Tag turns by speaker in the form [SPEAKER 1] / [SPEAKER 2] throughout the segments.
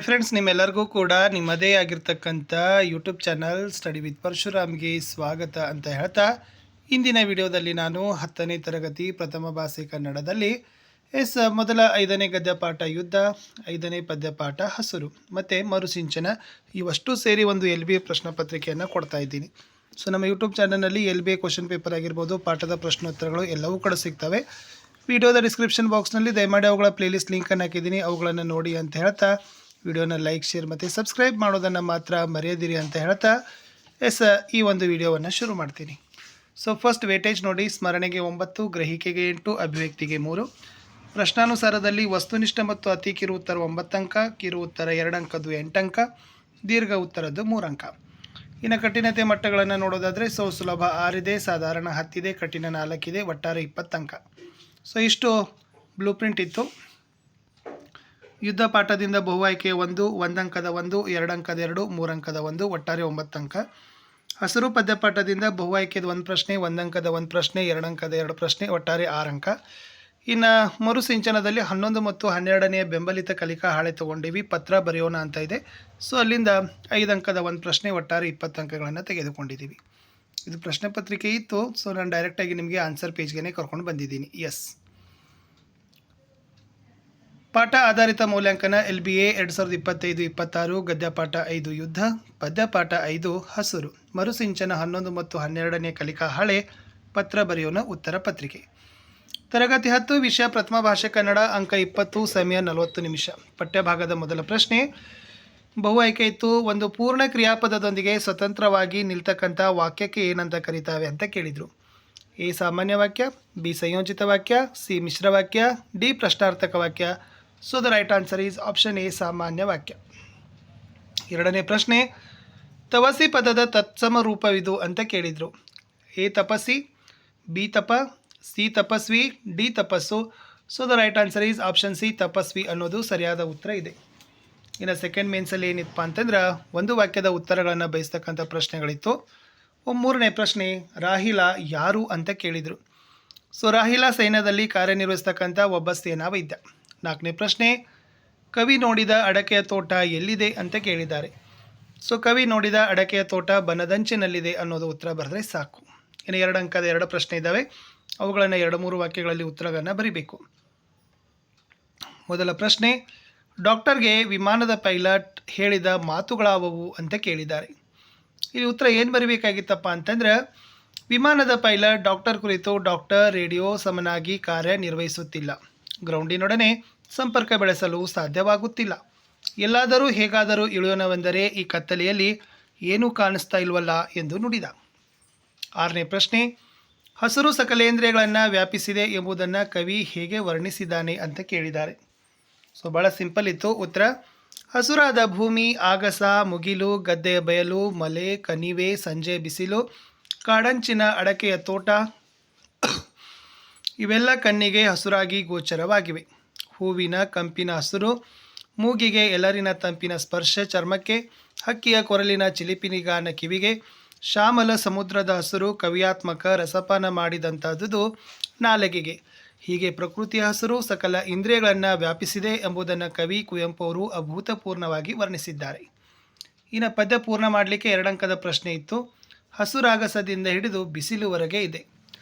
[SPEAKER 1] Friends, ನಿಮ್ಮೆಲ್ಲರಿಗೂ ಕೂಡ ನಿಮ್ಮದೇ ಆಗಿರ್ತಕ್ಕಂಥ ಯೂಟ್ಯೂಬ್ ಚಾನಲ್ ಸ್ಟಡಿ ವಿತ್ ಪರಶುರಾಮ್ಗೆ ಸ್ವಾಗತ ಅಂತ ಹೇಳ್ತಾ, ಇಂದಿನ ವಿಡಿಯೋದಲ್ಲಿ ನಾನು 10ನೇ ತರಗತಿ ಪ್ರಥಮ ಭಾಷೆ ಕನ್ನಡದಲ್ಲಿ ಮೊದಲ 5ನೇ ಗದ್ಯಪಾಠ ಯುದ್ಧ, 5ನೇ ಪದ್ಯಪಾಠ ಹಸುರು ಮತ್ತು ಮರುಸಿಂಚನ ಇವಷ್ಟು ಸೇರಿ ಒಂದು LBA ಪ್ರಶ್ನೆ ಪತ್ರಿಕೆಯನ್ನು ಕೊಡ್ತಾ ಇದ್ದೀನಿ. ಸೊ ನಮ್ಮ ಯೂಟ್ಯೂಬ್ ಚಾನಲ್ನಲ್ಲಿ LBA ಕ್ವಶನ್ ಪೇಪರ್ ಆಗಿರ್ಬೋದು, ಪಾಠದ ಪ್ರಶ್ನೋತ್ತರಗಳು ಎಲ್ಲವೂ ಕೂಡ ಸಿಗ್ತವೆ. ವಿಡಿಯೋದ ಡಿಸ್ಕ್ರಿಪ್ಷನ್ ಬಾಕ್ಸ್ನಲ್ಲಿ ದಯಮಾಡಿ ಅವುಗಳ ಪ್ಲೇಲಿಸ್ಟ್ ಲಿಂಕನ್ನು ಹಾಕಿದ್ದೀನಿ, ಅವುಗಳನ್ನು ನೋಡಿ ಅಂತ ಹೇಳ್ತಾ ವಿಡಿಯೋನ ಲೈಕ್, ಶೇರ್ ಮತ್ತು ಸಬ್ಸ್ಕ್ರೈಬ್ ಮಾಡೋದನ್ನು ಮಾತ್ರ ಮರೆಯದಿರಿ ಅಂತ ಹೇಳ್ತಾ ಈ ಒಂದು ವಿಡಿಯೋವನ್ನು ಶುರು ಮಾಡ್ತೀನಿ. ಸೊ ಫಸ್ಟ್ ವೇಟೇಜ್ ನೋಡಿ. ಸ್ಮರಣೆಗೆ 9, ಗ್ರಹಿಕೆಗೆ 8, ಅಭಿವ್ಯಕ್ತಿಗೆ 3. ಪ್ರಶ್ನಾನುಸಾರದಲ್ಲಿ ವಸ್ತುನಿಷ್ಠ ಮತ್ತು ಅತಿ ಕಿರು ಉತ್ತರ 9 ಅಂಕ, ಕಿರು ಉತ್ತರ 2 ಅಂಕದ್ದು 8 ಅಂಕ, ದೀರ್ಘ ಉತ್ತರದ್ದು 3 ಅಂಕ. ಇನ್ನು ಕಠಿಣತೆ ಮಟ್ಟಗಳನ್ನು ನೋಡೋದಾದರೆ ಸುಲಭ 6 ಇದೆ, ಸಾಧಾರಣ 10 ಇದೆ, ಕಠಿಣ 4 ಇದೆ, ಒಟ್ಟಾರೆ 20 ಅಂಕ. ಸೊ ಇಷ್ಟು ಬ್ಲೂ ಪ್ರಿಂಟ್ ಇತ್ತು. ಯುದ್ಧ ಪಾಠದಿಂದ ಬಹು ಆಯ್ಕೆ 1 ಅಂಕದ 1, 2 ಅಂಕದ 2, 3 ಅಂಕದ 1, ಒಟ್ಟಾರೆ 9 ಅಂಕ. ಹಸಿರು ಪದ್ಯಪಾಠದಿಂದ ಬಹು ಆಯ್ಕೆದ 1 ಪ್ರಶ್ನೆ, 1 ಅಂಕದ 1 ಪ್ರಶ್ನೆ, 2 ಅಂಕದ 2 ಪ್ರಶ್ನೆ, ಒಟ್ಟಾರೆ 6 ಅಂಕ. ಇನ್ನು ಮರುಸಿಂಚನದಲ್ಲಿ 11 ಮತ್ತು 12ನೇ ಬೆಂಬಲಿತ ಕಲಿಕಾ ಹಾಳೆ ತೊಗೊಂಡಿವಿ, ಪತ್ರ ಬರೆಯೋಣ ಅಂತ ಇದೆ. ಸೊ ಅಲ್ಲಿಂದ 5 ಅಂಕದ 1 ಪ್ರಶ್ನೆ, ಒಟ್ಟಾರೆ 20 ಅಂಕಗಳನ್ನು ತೆಗೆದುಕೊಂಡಿದ್ದೀವಿ. ಇದು ಪ್ರಶ್ನೆ ಪತ್ರಿಕೆ ಇತ್ತು. ಸೊ ನಾನು ಡೈರೆಕ್ಟಾಗಿ ನಿಮಗೆ ಆನ್ಸರ್ ಪೇಜ್ಗೆ ಕರ್ಕೊಂಡು ಬಂದಿದ್ದೀನಿ. ಎಸ್, ಪಾಠ ಆಧಾರಿತ ಮೌಲ್ಯಾಂಕನ LBA 2025-26 ಗದ್ಯಪಾಠ 5 ಯುದ್ಧ, ಪದ್ಯಪಾಠ 5 ಹಸುರು, ಮರುಸಿಂಚನ 11 ಮತ್ತು 12ನೇ ಕಲಿಕಾ ಹಾಳೆ, ಪತ್ರ ಬರೆಯೋಣ ಉತ್ತರ ಪತ್ರಿಕೆ. ತರಗತಿ 10 ವಿಷಯ ಪ್ರಥಮ ಭಾಷೆ ಕನ್ನಡ, ಅಂಕ 20, ಸಮಯ 40 ನಿಮಿಷ. ಪಠ್ಯಭಾಗದ ಮೊದಲ ಪ್ರಶ್ನೆ ಬಹು ಆಯ್ಕೆ ಇತ್ತು. ಒಂದು ಪೂರ್ಣ ಕ್ರಿಯಾಪದದೊಂದಿಗೆ ಸ್ವತಂತ್ರವಾಗಿ ನಿಲ್ತಕ್ಕಂಥ ವಾಕ್ಯಕ್ಕೆ ಏನಂತ ಕರೀತಾವೆ ಅಂತ ಕೇಳಿದರು. A ಸಾಮಾನ್ಯ ವಾಕ್ಯ, B ಸಂಯೋಜಿತ ವಾಕ್ಯ, C ಮಿಶ್ರ ವಾಕ್ಯ, D ಪ್ರಶ್ನಾರ್ಥಕ ವಾಕ್ಯ. So the right answer is option A ಸಾಮಾನ್ಯ ವಾಕ್ಯ. ಎರಡನೇ ಪ್ರಶ್ನೆ ತಪಸಿ ಪದದ ತತ್ಸಮ ರೂಪವಿದು ಅಂತ ಕೇಳಿದರು. A ತಪಸ್ಸಿ, B ತಪ, C ತಪಸ್ವಿ, D ತಪಸ್ಸು. So the right answer is option C ತಪಸ್ವಿ ಅನ್ನೋದು ಸರಿಯಾದ ಉತ್ತರ ಇದೆ. ಇನ್ನು ಸೆಕೆಂಡ್ ಮೇನ್ಸಲ್ಲಿ ಏನಿತ್ತಪ್ಪ ಅಂತಂದ್ರೆ ಒಂದು ವಾಕ್ಯದ ಉತ್ತರಗಳನ್ನು ಬಯಸ್ತಕ್ಕಂಥ ಪ್ರಶ್ನೆಗಳಿತ್ತು. ಮೂರನೇ ಪ್ರಶ್ನೆ ರಾಹಿಲಾ ಯಾರು ಅಂತ ಕೇಳಿದರು. ಸೊ ರಾಹಿಲಾ ಸೈನ್ಯದಲ್ಲಿ ಕಾರ್ಯನಿರ್ವಹಿಸ್ತಕ್ಕಂಥ ಒಬ್ಬ ಸೇನಾ ವೈದ್ಯ. ನಾಲ್ಕನೇ ಪ್ರಶ್ನೆ ಕವಿ ನೋಡಿದ ಅಡಕೆಯ ತೋಟ ಎಲ್ಲಿದೆ ಅಂತ ಕೇಳಿದ್ದಾರೆ. ಸೊ ಕವಿ ನೋಡಿದ ಅಡಕೆಯ ತೋಟ ಬನದಂಚಿನಲ್ಲಿದೆ ಅನ್ನೋದು ಉತ್ತರ ಬರೆದ್ರೆ ಸಾಕು. ಇನ್ನು 2 ಅಂಕದ 2 ಪ್ರಶ್ನೆ ಇದ್ದಾವೆ, ಅವುಗಳನ್ನು 2-3 ವಾಕ್ಯಗಳಲ್ಲಿ ಉತ್ತರಗಳನ್ನು ಬರೀಬೇಕು. ಮೊದಲ ಪ್ರಶ್ನೆ ಡಾಕ್ಟರ್ಗೆ ವಿಮಾನದ ಪೈಲಟ್ ಹೇಳಿದ ಮಾತುಗಳಾವವು ಅಂತ ಕೇಳಿದ್ದಾರೆ. ಇಲ್ಲಿ ಉತ್ತರ ಏನು ಬರೀಬೇಕಾಗಿತ್ತಪ್ಪ ಅಂತಂದ್ರೆ ವಿಮಾನದ ಪೈಲಟ್ ಡಾಕ್ಟರ್ ಕುರಿತು ಡಾಕ್ಟರ್ ರೇಡಿಯೋ ಸಮನಾಗಿ ಕಾರ್ಯನಿರ್ವಹಿಸುತ್ತಿಲ್ಲ, ಗ್ರೌಂಡಿನೊಡನೆ ಸಂಪರ್ಕ ಬೆಳೆಸಲು ಸಾಧ್ಯವಾಗುತ್ತಿಲ್ಲ, ಎಲ್ಲಾದರೂ ಹೇಗಾದರೂ ಇಳಿಯೋಣವೆಂದರೆ ಈ ಕತ್ತಲೆಯಲ್ಲಿ ಏನೂ ಕಾಣಿಸ್ತಾ ಇಲ್ವಲ್ಲ ಎಂದು ನುಡಿದ. 6ನೇ ಪ್ರಶ್ನೆ ಹಸಿರು ಸಕಲೇಂದ್ರಿಯಗಳನ್ನು ವ್ಯಾಪಿಸಿದೆ ಎಂಬುದನ್ನು ಕವಿ ಹೇಗೆ ವರ್ಣಿಸಿದ್ದಾನೆ ಅಂತ ಕೇಳಿದ್ದಾರೆ. ಸೊ ಭಾಳ ಸಿಂಪಲ್ ಇತ್ತು ಉತ್ತರ. ಹಸುರಾದ ಭೂಮಿ, ಆಗಸ, ಮುಗಿಲು, ಗದ್ದೆಯ ಬಯಲು, ಮಲೆ, ಕಣಿವೆ, ಸಂಜೆ ಬಿಸಿಲು, ಕಾಡಂಚಿನ ಅಡಕೆಯ ತೋಟ ಇವೆಲ್ಲ ಕಣ್ಣಿಗೆ ಹಸುರಾಗಿ ಗೋಚರವಾಗಿವೆ. ಹೂವಿನ ಕಂಪಿನ ಹಸುರು, ಮೂಗಿಗೆ ಎಲರಿನ ತಂಪಿನ ಸ್ಪರ್ಶ ಚರ್ಮಕ್ಕೆ, ಹಕ್ಕಿಯ ಕೊರಲಿನ ಚಿಲಿಪಿನಿಗಾನ ಕಿವಿಗೆ, ಶ್ಯಾಮಲ ಸಮುದ್ರದ ಹಸುರು ಕವಿಯಾತ್ಮಕ ರಸಪಾನ ಮಾಡಿದಂಥದ್ದು ನಾಲಗೆಗೆ. ಹೀಗೆ ಪ್ರಕೃತಿಯ ಹಸಿರು ಸಕಲ ಇಂದ್ರಿಯಗಳನ್ನು ವ್ಯಾಪಿಸಿದೆ ಎಂಬುದನ್ನು ಕವಿ ಕುವೆಂಪು ಅವರು ಅಭೂತಪೂರ್ಣವಾಗಿ ವರ್ಣಿಸಿದ್ದಾರೆ. ಇನ್ನು ಪದ್ಯ ಪೂರ್ಣ ಮಾಡಲಿಕ್ಕೆ 2 ಅಂಕದ ಪ್ರಶ್ನೆ ಇತ್ತು. ಹಸುರಾಗಸದಿಂದ ಹಿಡಿದು ಬಿಸಿಲುವರೆಗೆ ಇದೆ.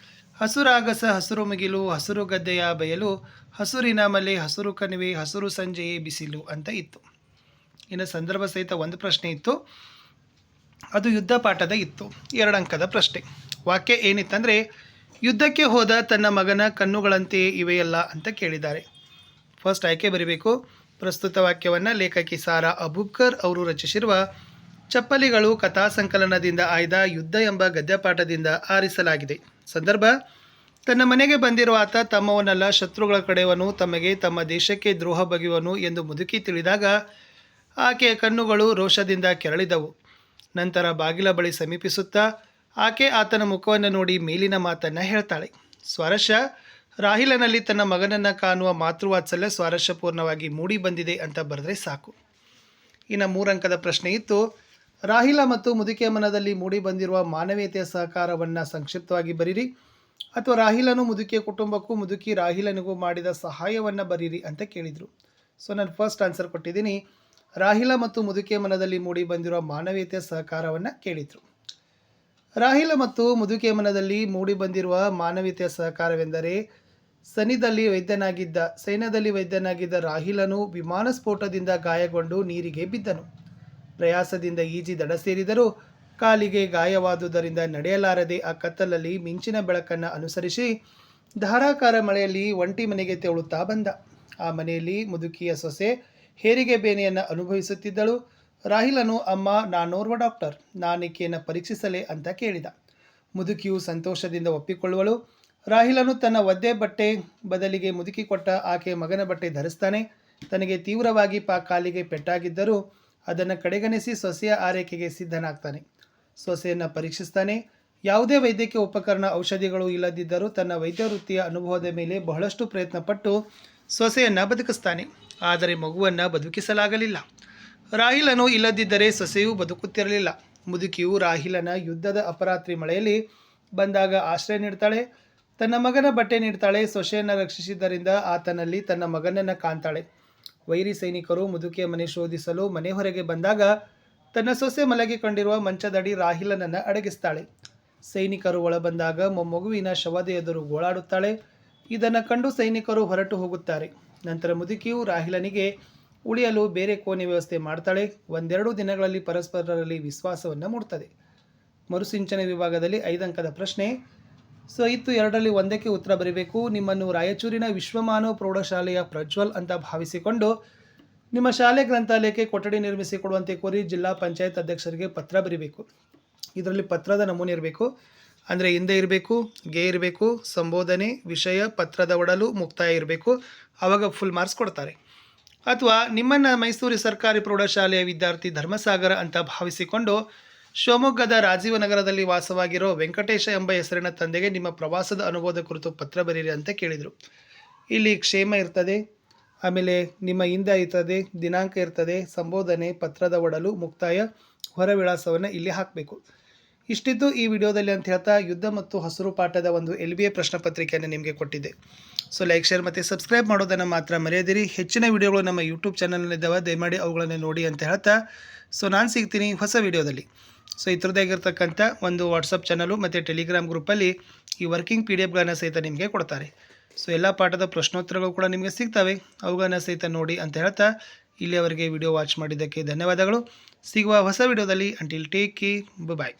[SPEAKER 1] ಹಸುರಾಗಸ, ಹಸಿರು ಮುಗಿಲು, ಹಸಿರು ಗದ್ದೆಯ ಬಯಲು, ಹಸುರಿನ ಮಲೆ, ಹಸಿರು ಕಣಿವೆ, ಹಸಿರು ಸಂಜೆಯೇ ಬಿಸಿಲು ಅಂತ ಇತ್ತು. ಇನ್ನು ಸಂದರ್ಭ ಸಹಿತ 1 ಪ್ರಶ್ನೆ ಇತ್ತು, ಅದು ಯುದ್ಧ ಪಾಠದ ಇತ್ತು. 2 ಅಂಕದ ಪ್ರಶ್ನೆ. ವಾಕ್ಯ ಏನಿತ್ತಂದರೆ ಯುದ್ಧಕ್ಕೆ ಹೋದ ತನ್ನ ಮಗನ ಕಣ್ಣುಗಳಂತೆಯೇ ಇವೆಯಲ್ಲ ಅಂತ ಕೇಳಿದ್ದಾರೆ. ಫಸ್ಟ್ ಆಯ್ಕೆ ಬರೀಬೇಕು. ಪ್ರಸ್ತುತ ವಾಕ್ಯವನ್ನು ಲೇಖಕಿ ಸಾರಾ ಅಬೂಬ್ಕರ್ ಅವರು ರಚಿಸಿರುವ ಚಪ್ಪಲಿಗಳು ಕಥಾ ಸಂಕಲನದಿಂದ ಆಯ್ದ ಯುದ್ಧ ಎಂಬ ಗದ್ಯಪಾಠದಿಂದ ಆರಿಸಲಾಗಿದೆ. ಸಂದರ್ಭ ತನ್ನ ಮನೆಗೆ ಬಂದಿರುವ ಆತ ತಮ್ಮವನಲ್ಲ ಶತ್ರುಗಳ ಕಡೆಯವನು, ತಮಗೆ ತಮ್ಮ ದೇಶಕ್ಕೆ ದ್ರೋಹ ಬಗೆಯುವನು ಎಂದು ಮುದುಕಿ ತಿಳಿದಾಗ ಆಕೆಯ ಕಣ್ಣುಗಳು ರೋಷದಿಂದ ಕೆರಳಿದವು. ನಂತರ ಬಾಗಿಲ ಬಳಿ ಸಮೀಪಿಸುತ್ತಾ ಆಕೆ ಆತನ ಮುಖವನ್ನು ನೋಡಿ ಮೇಲಿನ ಮಾತನ್ನು ಹೇಳ್ತಾಳೆ. ಸ್ವಾರಸ್ಯ ರಾಹಿಲನಲ್ಲಿ ತನ್ನ ಮಗನನ್ನು ಕಾಣುವ ಮಾತೃವಾತ್ಸಲ್ಯ ಸ್ವಾರಸ್ಯಪೂರ್ಣವಾಗಿ ಮೂಡಿ ಬಂದಿದೆ ಅಂತ ಬರೆದ್ರೆ ಸಾಕು. ಇನ್ನು 3 ಅಂಕದ ಪ್ರಶ್ನೆ ಇತ್ತು. ರಾಹಿಲ ಮತ್ತು ಮುದುಕಿಯ ಮನದಲ್ಲಿ ಮೂಡಿ ಬಂದಿರುವ ಮಾನವೀಯತೆಯ ಸಹಕಾರವನ್ನು ಸಂಕ್ಷಿಪ್ತವಾಗಿ ಬರೀರಿ, ಅಥವಾ ರಾಹಿಲನು ಮುದುಕಿಯ ಕುಟುಂಬಕ್ಕೂ ಮುದುಕಿ ರಾಹಿಲನಿಗೂ ಮಾಡಿದ ಸಹಾಯವನ್ನು ಬರೀರಿ ಅಂತ ಕೇಳಿದರು. ಸೊ ನಾನು ಫಸ್ಟ್ ಆನ್ಸರ್ ಕೊಟ್ಟಿದ್ದೀನಿ. ರಾಹಿಲ ಮತ್ತು ಮುದುಕೆ ಮನದಲ್ಲಿ ಮೂಡಿ ಬಂದಿರುವ ಮಾನವೀಯತೆಯ ಸಹಕಾರವನ್ನು ಕೇಳಿದರು. ರಾಹಿಲ ಮತ್ತು ಮುದುಕೆ ಮನದಲ್ಲಿ ಮೂಡಿ ಬಂದಿರುವ ಮಾನವೀಯತೆಯ ಸಹಕಾರವೆಂದರೆ ಸೈನ್ಯದಲ್ಲಿ ವೈದ್ಯನಾಗಿದ್ದ ರಾಹಿಲನು ವಿಮಾನ ಸ್ಫೋಟದಿಂದ ಗಾಯಗೊಂಡು ನೀರಿಗೆ ಬಿದ್ದನು. ಪ್ರಯಾಸದಿಂದ ಈಜಿ ದಡ ಸೇರಿದರೂ ಕಾಲಿಗೆ ಗಾಯವಾದುದರಿಂದ ನಡೆಯಲಾರದೆ ಆ ಕತ್ತಲಲ್ಲಿ ಮಿಂಚಿನ ಬೆಳಕನ್ನು ಅನುಸರಿಸಿ ಧಾರಾಕಾರ ಮಳೆಯಲ್ಲಿ ಒಂಟಿ ಮನೆಗೆ ತೆವಳುತ್ತಾ ಬಂದ. ಆ ಮನೆಯಲ್ಲಿ ಮುದುಕಿಯ ಸೊಸೆ ಹೇರಿಗೆ ಬೇನೆಯನ್ನು ಅನುಭವಿಸುತ್ತಿದ್ದಳು. ರಾಹಿಲನು, ಅಮ್ಮ, ನಾನೋರ್ವ ಡಾಕ್ಟರ್, ನಾನಿಕೆಯನ್ನು ಪರೀಕ್ಷಿಸಲೇ ಅಂತ ಕೇಳಿದ. ಮುದುಕಿಯು ಸಂತೋಷದಿಂದ ಒಪ್ಪಿಕೊಳ್ಳುವಳು. ರಾಹಿಲನು ತನ್ನ ಒದ್ದೆ ಬಟ್ಟೆ ಬದಲಿಗೆ ಮುದುಕಿ ಕೊಟ್ಟ ಆಕೆಯ ಮಗನ ಬಟ್ಟೆ ಧರಿಸ್ತಾನೆ. ತನಗೆ ತೀವ್ರವಾಗಿ ಕಾಲಿಗೆ ಪೆಟ್ಟಾಗಿದ್ದರೂ ಅದನ್ನು ಕಡೆಗಣಿಸಿ ಸೊಸೆಯ ಆರೈಕೆಗೆ ಸಿದ್ಧನಾಗ್ತಾನೆ. ಸೊಸೆಯನ್ನು ಪರೀಕ್ಷಿಸ್ತಾನೆ. ಯಾವುದೇ ವೈದ್ಯಕೀಯ ಉಪಕರಣ, ಔಷಧಿಗಳು ಇಲ್ಲದಿದ್ದರೂ ತನ್ನ ವೈದ್ಯ ವೃತ್ತಿಯ ಅನುಭವದ ಮೇಲೆ ಬಹಳಷ್ಟು ಪ್ರಯತ್ನಪಟ್ಟು ಸೊಸೆಯನ್ನು ಬದುಕಿಸ್ತಾನೆ. ಆದರೆ ಮಗುವನ್ನು ಬದುಕಿಸಲಾಗಲಿಲ್ಲ. ರಾಹಿಲನು ಇಲ್ಲದಿದ್ದರೆ ಸೊಸೆಯೂ ಬದುಕುತ್ತಿರಲಿಲ್ಲ. ಮುದುಕಿಯು ರಾಹಿಲನ ಯುದ್ಧದ ಅಪರಾತ್ರಿ ಮಳೆಯಲ್ಲಿ ಬಂದಾಗ ಆಶ್ರಯ ನೀಡ್ತಾಳೆ. ತನ್ನ ಮಗನ ಬಟ್ಟೆ ನೀಡ್ತಾಳೆ. ಸೊಸೆಯನ್ನು ರಕ್ಷಿಸಿದ್ದರಿಂದ ಆತನಲ್ಲಿ ತನ್ನ ಮಗನನ್ನು ಕಾಣ್ತಾಳೆ. ವೈರಿ ಸೈನಿಕರು ಮುದುಕಿಯ ಮನೆ ಶೋಧಿಸಲು ಮನೆ ಹೊರಗೆ ಬಂದಾಗ ತನ್ನ ಸೊಸೆ ಮಲಗಿಕೊಂಡಿರುವ ಮಂಚದಡಿ ರಾಹಿಲನನ್ನು ಅಡಗಿಸ್ತಾಳೆ. ಸೈನಿಕರು ಒಳ ಬಂದಾಗ ಮೊಮ್ಮಗುವಿನ ಶವದ ಎದುರು ಗೋಳಾಡುತ್ತಾಳೆ. ಇದನ್ನು ಕಂಡು ಸೈನಿಕರು ಹೊರಟು ಹೋಗುತ್ತಾರೆ. ನಂತರ ಮುದುಕಿಯು ರಾಹಿಲನಿಗೆ ಉಳಿಯಲು ಬೇರೆ ಕೋಣೆ ವ್ಯವಸ್ಥೆ ಮಾಡ್ತಾಳೆ. ಒಂದೆರಡು ದಿನಗಳಲ್ಲಿ ಪರಸ್ಪರರಲ್ಲಿ ವಿಶ್ವಾಸವನ್ನು ಮೂಡ್ತದೆ. ಮರುಸಿಂಚನ ವಿಭಾಗದಲ್ಲಿ 5 ಅಂಕದ ಪ್ರಶ್ನೆ. ಇತ್ತು 2ರಲ್ಲಿ 1ಕ್ಕೆ ಉತ್ತರ ಬರೀಬೇಕು. ನಿಮ್ಮನ್ನು ರಾಯಚೂರಿನ ವಿಶ್ವಮಾನವ ಪ್ರೌಢಶಾಲೆಯ ಪ್ರಜ್ವಲ್ ಅಂತ ಭಾವಿಸಿಕೊಂಡು ನಿಮ್ಮ ಶಾಲೆ ಗ್ರಂಥಾಲಯಕ್ಕೆ ಕೊಠಡಿ ನಿರ್ಮಿಸಿಕೊಡುವಂತೆ ಕೋರಿ ಜಿಲ್ಲಾ ಪಂಚಾಯತ್ ಅಧ್ಯಕ್ಷರಿಗೆ ಪತ್ರ ಬರೀಬೇಕು. ಇದರಲ್ಲಿ ಪತ್ರದ ನಮೂನೆ ಇರಬೇಕು. ಅಂದರೆ ಹಿಂದೆ ಇರಬೇಕು, ಗೆ ಇರಬೇಕು, ಸಂಬೋಧನೆ, ವಿಷಯ, ಪತ್ರದ ಒಡಲು, ಮುಕ್ತಾಯ ಇರಬೇಕು. ಆವಾಗ ಫುಲ್ ಮಾರ್ಕ್ಸ್ ಕೊಡ್ತಾರೆ. ಅಥವಾ ನಿಮ್ಮನ್ನು ಮೈಸೂರು ಸರ್ಕಾರಿ ಪ್ರೌಢಶಾಲೆಯ ವಿದ್ಯಾರ್ಥಿ ಧರ್ಮಸಾಗರ ಅಂತ ಭಾವಿಸಿಕೊಂಡು ಶಿವಮೊಗ್ಗದ ರಾಜೀವನಗರದಲ್ಲಿ ವಾಸವಾಗಿರೋ ವೆಂಕಟೇಶ ಎಂಬ ಹೆಸರಿನ ತಂದೆಗೆ ನಿಮ್ಮ ಪ್ರವಾಸದ ಅನುಭವದ ಕುರಿತು ಪತ್ರ ಬರೀರಿ ಅಂತ ಕೇಳಿದರು. ಇಲ್ಲಿ ಕ್ಷೇಮ ಇರ್ತದೆ, ಆಮೇಲೆ ನಿಮ್ಮ ಹಿಂದೆ ಇರ್ತದೆ, ದಿನಾಂಕ ಇರ್ತದೆ, ಸಂಬೋಧನೆ, ಪತ್ರದ ಒಡಲು, ಮುಕ್ತಾಯ, ಹೊರ ವಿಳಾಸವನ್ನು ಇಲ್ಲಿ ಹಾಕಬೇಕು. ಇಷ್ಟಿದ್ದು ಈ ವಿಡಿಯೋದಲ್ಲಿ ಅಂತ ಹೇಳ್ತಾ ಯುದ್ಧ ಮತ್ತು ಹಸಿರು ಪಾಠದ ಒಂದು LBA ಪ್ರಶ್ನೆ ಪತ್ರಿಕೆಯನ್ನು ನಿಮಗೆ ಕೊಟ್ಟಿದ್ದೆ. ಲೈಕ್, ಶೇರ್ ಮತ್ತು ಸಬ್ಸ್ಕ್ರೈಬ್ ಮಾಡೋದನ್ನು ಮಾತ್ರ ಮರೆಯದಿರಿ. ಹೆಚ್ಚಿನ ವಿಡಿಯೋಗಳು ನಮ್ಮ ಯೂಟ್ಯೂಬ್ ಚಾನಲ್ನಲ್ಲಿದ್ದಾವೆ, ದಯಮಾಡಿ ಅವುಗಳನ್ನು ನೋಡಿ ಅಂತ ಹೇಳ್ತಾ ನಾನು ಸಿಗ್ತೀನಿ ಹೊಸ ವಿಡಿಯೋದಲ್ಲಿ. ಇತರದಾಗಿರ್ತಕ್ಕಂಥ ಒಂದು ವಾಟ್ಸಪ್ ಚಾನಲು ಮತ್ತು ಟೆಲಿಗ್ರಾಮ್ ಗ್ರೂಪಲ್ಲಿ ಈ ವರ್ಕಿಂಗ್ PDF ಸಹಿತ ನಿಮಗೆ ಕೊಡ್ತಾರೆ. ಎಲ್ಲ ಪಾಠದ ಪ್ರಶ್ನೋತ್ತರಗಳು ಕೂಡ ನಿಮಗೆ ಸಿಗ್ತವೆ, ಅವುಗಳನ್ನು ಸಹಿತ ನೋಡಿ ಅಂತ ಹೇಳ್ತಾ ಇಲ್ಲಿಯವರೆಗೆ ವಿಡಿಯೋ ವಾಚ್ ಮಾಡಿದ್ದಕ್ಕೆ ಧನ್ಯವಾದಗಳು. ಸಿಗುವ ಹೊಸ ವಿಡಿಯೋದಲ್ಲಿ. ಅಂಟಿಲ್ ಟೇಕ್ ಕೇರ್, ಬಾಯ್.